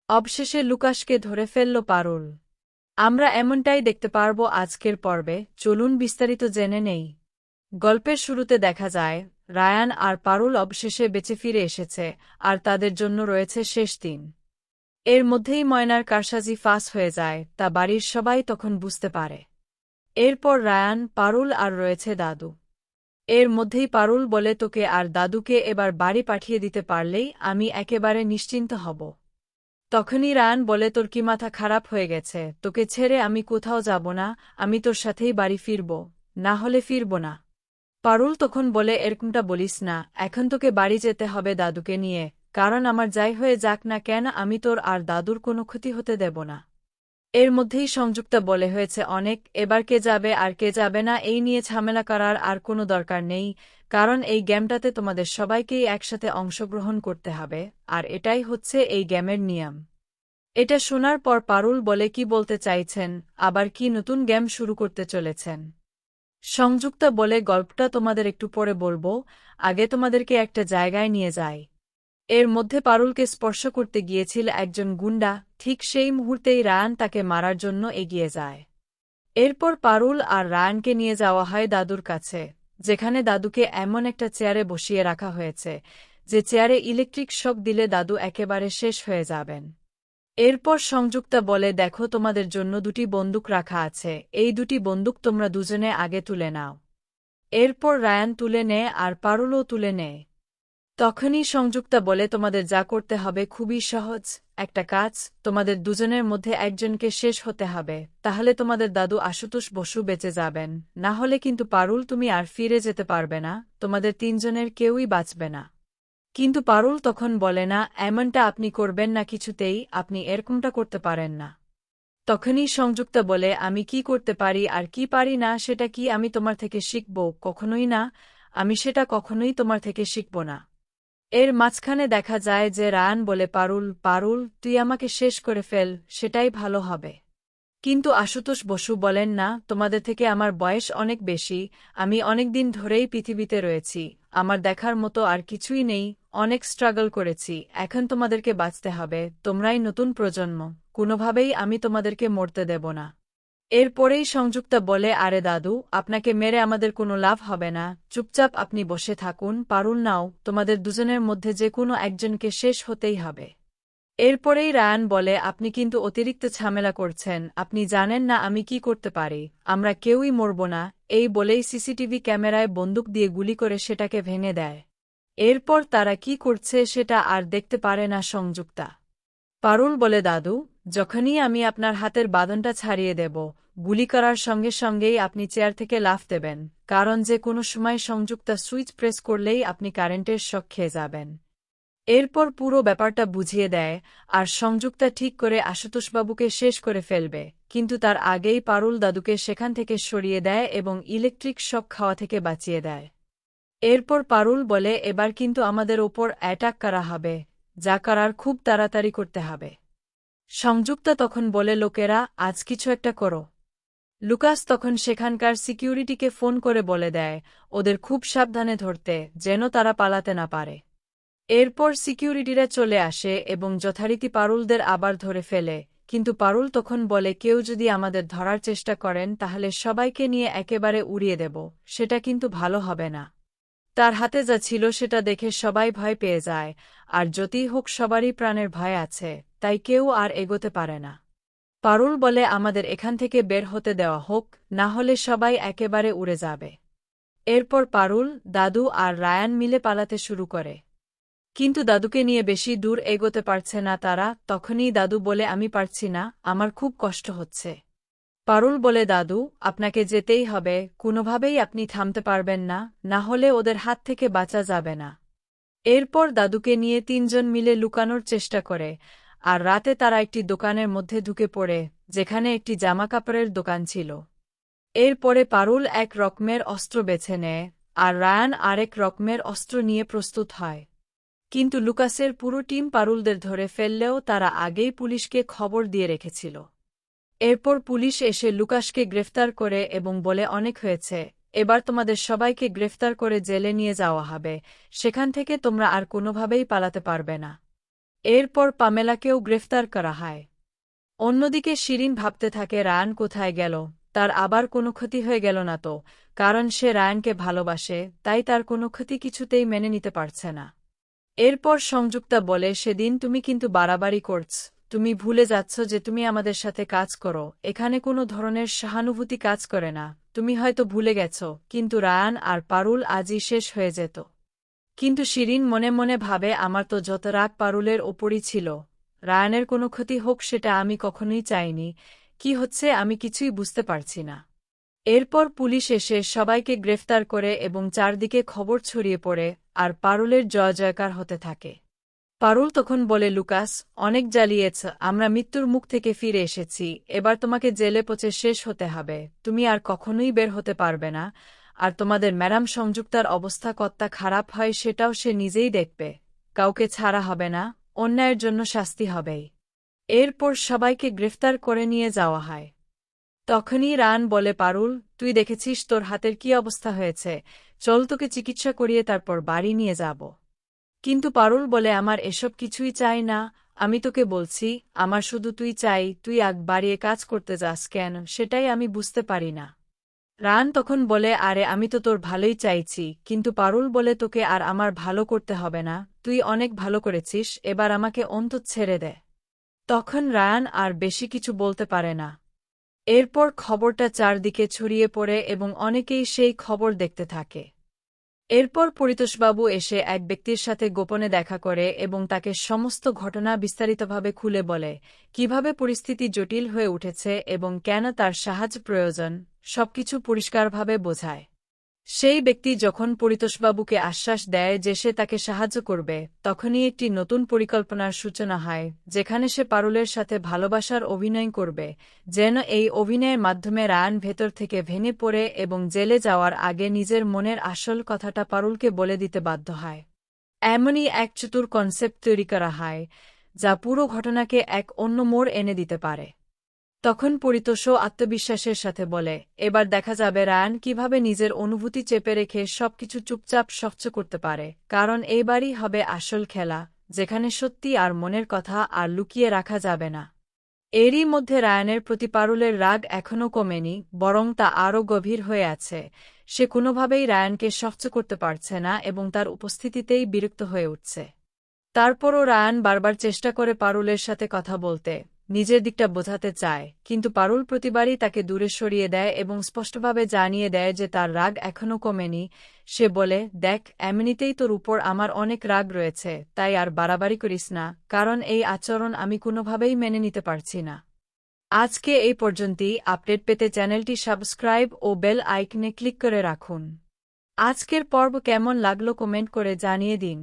অবশেষে লুকাসকে ধরে ফেলল পারুল। আমরা এমনটাই দেখতে পারব আজকের পর্বে, চলুন বিস্তারিত জেনে নেই। গল্পের শুরুতে দেখা যায় রায়ান আর পারুল অবশেষে বেঁচে ফিরে এসেছে, আর তাদের জন্য রয়েছে শেষ দিন। এর মধ্যেই ময়নার কারসাজি ফাঁস হয়ে যায়, তা বাড়ির সবাই তখন বুঝতে পারে। এরপর রায়ান, পারুল আর রয়েছে দাদু। এর মধ্যেই পারুল বলে, তোকে আর দাদুকে এবার বাড়ি পাঠিয়ে দিতে পারলেই আমি একেবারে নিশ্চিন্ত হব। তখনই রায়ান বলে, তোর কি মাথা খারাপ হয়ে গেছে? তোকে ছেড়ে আমি কোথাও যাব না, আমি তোর সাথেই বাড়ি ফিরব, না হলে ফিরব না। পারুল তখন বলে, এরকমটা বলিস না, এখন তোকে বাড়ি যেতে হবে দাদুকে নিয়ে, কারণ আমার যাই হয়ে যাক না কেন আমি তোর আর দাদুর কোনো ক্ষতি হতে দেব না। এর মধ্যেই সংযুক্তা বলে, হয়েছে অনেক, এবার কে যাবে আর কে যাবে না এই নিয়ে ঝামেলা করার আর কোনো দরকার নেই, কারণ এই গেমটাতে তোমাদের সবাইকেই একসাথে অংশগ্রহণ করতে হবে, আর এটাই হচ্ছে এই গেমের নিয়ম। এটা শোনার পর পারুল বলে, কি বলতে চাইছেন, আবার কি নতুন গেম শুরু করতে চলেছেন? সংযুক্তা বলে, গল্পটা তোমাদের একটু পরে বলবো, আগে তোমাদেরকে একটা জায়গায় নিয়ে যাই। এর মধ্যে পারুলকে স্পর্শ করতে গিয়েছিল একজন গুন্ডা, ঠিক সেই মুহূর্তেই রায়ান তাকে মারার জন্য এগিয়ে যায়। এরপর পারুল আর রায়ানকে নিয়ে যাওয়া হয় দাদুর কাছে, যেখানে দাদুকে এমন একটা চেয়ারে বসিয়ে রাখা হয়েছে যে চেয়ারে ইলেকট্রিক শক দিলে দাদু একেবারে শেষ হয়ে যাবেন। এরপর সংযুক্তা বলে, দেখো তোমাদের জন্য দুটি বন্দুক রাখা আছে, এই দুটি বন্দুক তোমরা দুজনে আগে তুলে নাও। এরপর রায়ান তুলে নেয় আর পারুলও তুলে নেয়। তখনই সংযুক্তা বলে, তোমাদের যা করতে হবে খুবই সহজ, একটা কাজ, তোমাদের দুজনের মধ্যে একজনকে শেষ হতে হবে, তাহলে তোমাদের দাদু আশুতোষ বসু বেঁচে যাবেন, না হলে কিন্তু পারুল তুমি আর ফিরে যেতে পারবে না, তোমাদের তিনজনের কেউই বাঁচবে না। কিন্তু পারুল তখন বলে, না, এমনটা আপনি করবেন না কিছুতেই, আপনি এরকমটা করতে পারেন না। তখনই সংযুক্তা বলে, আমি কি করতে পারি আর কি পারি না সেটা কি আমি তোমার থেকে শিখব? কখনোই না, আমি সেটা কখনোই তোমার থেকে শিখব না। এর মাঝখানে দেখা যায় যে রায়ান বলে, পারুল, পারুল, তুই আমাকে শেষ করে ফেল, সেটাই ভালো হবে। কিন্তু আশুতোষ বসু বলেন, না, তোমাদের থেকে আমার বয়স অনেক বেশি, আমি অনেক দিন ধরেই পৃথিবীতে রয়েছি, আমার দেখার মতো আর কিছুই নেই, অনেক স্ট্রাগল করেছি, এখন তোমাদেরকে বাঁচতে হবে, তোমরাই নতুন প্রজন্ম, কোনোভাবেই আমি তোমাদেরকে মরতে দেব না। এরপরেই সংযুক্তা বলে, আরে দাদু, আপনাকে মেরে আমাদের কোনো লাভ হবে না, চুপচাপ আপনি বসে থাকুন, পারুল নাও, তোমাদের দুজনের মধ্যে যে কোনো একজনকে শেষ হতেই হবে। এরপরেই রায়ান বলে, আপনি কিন্তু অতিরিক্ত ঝামেলা করছেন, আপনি জানেন না আমি কি করতে পারি, আমরা কেউই মরব না, এই বলেই সিসিটিভি ক্যামেরায় বন্দুক দিয়ে গুলি করে সেটাকে ভেঙে দেয়। এরপর তারা কি করছে সেটা আর দেখতে পারে না সংযুক্তা। পারুল বলে, দাদু, যখনই আমি আপনার হাতের বাঁধনটা ছাড়িয়ে দেব, গুলি করার সঙ্গে সঙ্গেই আপনি চেয়ার থেকে লাফ দেবেন, কারণ যে কোনো সময় সংযুক্তা সুইচ প্রেস করলেই আপনি কারেন্টের শক খেয়ে যাবেন। এরপর পুরো ব্যাপারটা বুঝিয়ে দেয়, আর সংযুক্তা ঠিক করে আশুতোষবাবুকে শেষ করে ফেলবে, কিন্তু তার আগেই পারুল দাদুকে সেখান থেকে সরিয়ে দেয় এবং ইলেকট্রিক শক খাওয়া থেকে বাঁচিয়ে দেয়। এরপর পারুল বলে, এবার কিন্তু আমাদের ওপর অ্যাটাক করা হবে, যা করার খুব তাড়াতাড়ি করতে হবে। সংযুক্তা তখন বলে, লোকেরা, আজ কিছু একটা করো। লুকাস তখন সেখানকার সিকিউরিটিকে ফোন করে বলে দেয় ওদের খুব সাবধানে ধরতে, যেন তারা পালাতে না পারে। এরপর সিকিউরিটিরা চলে আসে এবং যথারীতি পারুলদের আবার ধরে ফেলে, কিন্তু পারুল তখন বলে, কেউ যদি আমাদের ধরার চেষ্টা করেন তাহলে সবাইকে নিয়ে একেবারে উড়িয়ে দেব, সেটা কিন্তু ভালো হবে না। তার হাতে যা ছিল সেটা দেখে সবাই ভয় পেয়ে যায়, আর যতই হোক সবারই প্রাণের ভয় আছে, তাই কেউ আর এগোতে পারে না। পারুল বলে, আমাদের এখান থেকে বের হতে দেওয়া হোক, না হলে সবাই একেবারে উড়ে যাবে। এরপর পারুল, দাদু আর রায়ান মিলে পালাতে শুরু করে। কিন্তু দাদুকে নিয়ে বেশি দূর এগোতে পারছে না তারা, তখনই দাদু বলে, আমি পারছি না, আমার খুব কষ্ট হচ্ছে। পারুল বলে, দাদু, আপনাকে যেতেই হবে, কোনোভাবেই আপনি থামতে পারবেন না, না হলে ওদের হাত থেকে বাঁচা যাবে না। এরপর দাদুকে নিয়ে তিনজন মিলে লুকানোর চেষ্টা করে, আর রাতে তারা একটি দোকানের মধ্যে ঢুকে পড়ে, যেখানে একটি জামাকাপড়ের দোকান ছিল। এরপরে পারুল এক রকমের অস্ত্র বেছে নেয়, আর রায়ান আরেক রকমের অস্ত্র নিয়ে প্রস্তুত হয়। কিন্তু লুকাসের পুরো টিম পারুলদের ধরে ফেললেও তারা আগেই পুলিশকে খবর দিয়ে রেখেছিল। এরপর পুলিশ এসে লুকাসকে গ্রেফতার করে এবং বলে, অনেক হয়েছে, এবার তোমাদের সবাইকে গ্রেফতার করে জেলে নিয়ে যাওয়া হবে, সেখান থেকে তোমরা আর কোনোভাবেই পালাতে পারবে না। এরপর পামেলাকেও গ্রেফতার করা হয়। অন্যদিকে শিরিন ভাবতে থাকে রায়ান কোথায় গেল, তার আবার কোনো ক্ষতি হয়ে গেল না তো, কারণ সে রায়ানকে ভালোবাসে, তাই তার কোনো ক্ষতি কিছুতেই মেনে নিতে পারছে না। এরপর সংযুক্তা বলে, সেদিন তুমি কিন্তু বাড়াবাড়ি করছ, তুমি ভুলে যাচ্ছ যে তুমি আমাদের সাথে কাজ করো, এখানে কোনো ধরনের সহানুভূতি কাজ করে না, তুমি হয়তো ভুলে গেছ, কিন্তু রায়ান আর পারুল আজই শেষ হয়ে যেত। কিন্তু শিরিন মনে মনে ভাবে, আমার তো যত রাগ পারুলের ওপরই ছিল, রায়ানের কোনো ক্ষতি হোক সেটা আমি কখনোই চাইনি, কি হচ্ছে আমি কিছুই বুঝতে পারছি না। এরপর পুলিশ এসে সবাইকে গ্রেফতার করে এবং চারদিকে খবর ছড়িয়ে পড়ে, আর পারুলের জয় জয়কার হতে থাকে। পারুল তখন বলে, লুকাস, অনেক জ্বালিয়েছ, আমরা মৃত্যুর মুখ থেকে ফিরে এসেছি, এবার তোমাকে জেলে পচে শেষ হতে হবে, তুমি আর কখনোই বের হতে পারবে না, আর তোমাদের ম্যাডাম সংযুক্তার অবস্থা কতটা খারাপ হয় সেটাও সে নিজেই দেখবে, কাউকে ছাড়া হবে না, অন্যায়ের জন্য শাস্তি হবেই। এরপর সবাইকে গ্রেফতার করে নিয়ে যাওয়া হয়। তখনই রান বলে, পারুল, তুই দেখেছিস তোর হাতের কি অবস্থা হয়েছে, চল তোকে চিকিৎসা করিয়ে তারপর বাড়ি নিয়ে যাব। কিন্তু পারুল বলে, আমার এসব কিছুই চাই না, আমি তোকে বলছি, আমার শুধু তুই চাই, তুই আগ বাড়িয়ে কাজ করতে যাস কেন সেটাই আমি বুঝতে পারি না। রান তখন বলে, আরে আমি তো তোর ভালোই চাইছি, কিন্তু পারুল বলে, তোকে আর আমার ভালো করতে হবে না, তুই অনেক ভালো করেছিস, এবার আমাকে অন্তত ছেড়ে দে। তখন রায়ান আর বেশি কিছু বলতে পারে না। এরপর খবরটা চারদিকে ছড়িয়ে পড়ে এবং অনেকেই সেই খবর দেখতে থাকে। এরপর পরিতোষবাবু এসে এক ব্যক্তির সাথে গোপনে দেখা করে এবং তাকে সমস্ত ঘটনা বিস্তারিতভাবে খুলে বলে, কিভাবে পরিস্থিতি জটিল হয়ে উঠেছে এবং কেন তার সাহায্য প্রয়োজন, সবকিছু পরিষ্কারভাবে বোঝায়। সেই ব্যক্তি যখন পরিতোষবাবুকে আশ্বাস দেয় যে সে তাকে সাহায্য করবে, তখনই একটি নতুন পরিকল্পনার সূচনা হয়, যেখানে সে পারুলের সাথে ভালোবাসার অভিনয় করবে, যেন এই অভিনয়ের মাধ্যমে রায়ান ভেতর থেকে ভেঙে পড়ে এবং জেলে যাওয়ার আগে নিজের মনের আসল কথাটা পারুলকে বলে দিতে বাধ্য হয়। এমনই এক চতুর কনসেপ্ট তৈরি করা হয়, যা পুরো ঘটনাকে এক অন্য মোড় এনে দিতে পারে। তখন পরিতোষও আত্মবিশ্বাসের সাথে বলে, এবার দেখা যাবে রায়ান কিভাবে নিজের অনুভূতি চেপে রেখে সবকিছু চুপচাপ সহ্য করতে পারে, কারণ এইবারই হবে আসল খেলা, যেখানে সত্যি আর মনের কথা আর লুকিয়ে রাখা যাবে না। এরই মধ্যে রায়ানের প্রতি পারুলের রাগ এখনও কমেনি, বরং তা আরও গভীর হয়ে আছে, সে কোনোভাবেই রায়ানকে সহ্য করতে পারছে না এবং তার উপস্থিতিতেই বিরক্ত হয়ে উঠছে। তারপরও রায়ান বারবার চেষ্টা করে পারুলের সাথে কথা বলতে, নিজের দিকটা বোঝাতে চায়, কিন্তু পারুল প্রতিবারই তাকে দূরে সরিয়ে দেয় এবং স্পষ্টভাবে জানিয়ে দেয় যে তার রাগ এখনও কমেনি। সে বলে, দেখ, এমনিতেই তোর উপর আমার অনেক রাগ রয়েছে, তাই আর বাড়াবাড়ি করিস না, কারণ এই আচরণ আমি কোনোভাবেই মেনে নিতে পারছি না। আজকে এই পর্যন্তই। আপডেট পেতে চ্যানেলটি সাবস্ক্রাইব ও বেল আইকনে ক্লিক করে রাখুন। আজকের পর্ব কেমন লাগলো কমেন্ট করে জানিয়ে দিন।